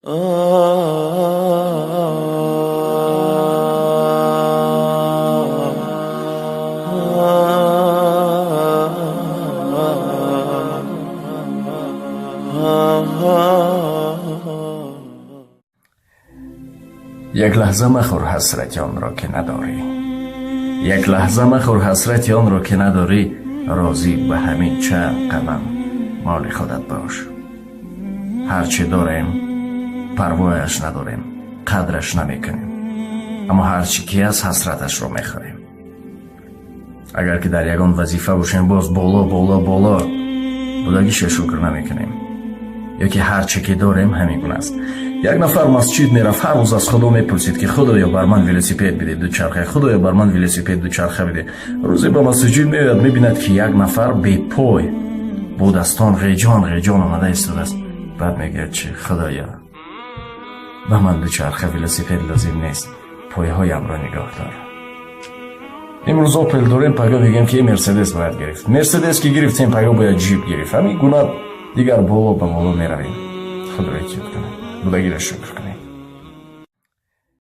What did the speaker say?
یک لحظه مخور حسرت آن را که نداری، یک لحظه مخور حسرت آن را که نداری. راضی به همین چند قدم مال خودت باش. هرچی داریم پروایش نداریم، قدرش نمیکنیم، اما هرچی که از حسرتش رو میخوریم. اگر که در یگان وظیفه باشیم باز بالا بالا بالا بودگیش شکر نمیکنیم. یا که هرچی که داریم همین گونه است. یک نفر مسجد میرفت، هر روز از خدا میپرسید که خدایا بر من ولسیپد بده دوچرخه، خدایا بر من ولسیپد دوچرخه بده. روزی به مسجد میاد میبیند که یک نفر بی پای با دستان غیجان آمده ایستاده است. بعد میگه چه خدایا به من دوچرخه ولسیپد لازم نیست، پایهایم را نگاه دار. امروز اپل داریم، پگاه میگیم که مرسدس باید گرفت. مرسدس که گرفتیم پگاه باید جیپ گرفت. همین گونه دیگر بالا به بالا میرویم. خدا را احتیاط کنیم، خدایی را شکر کنیم.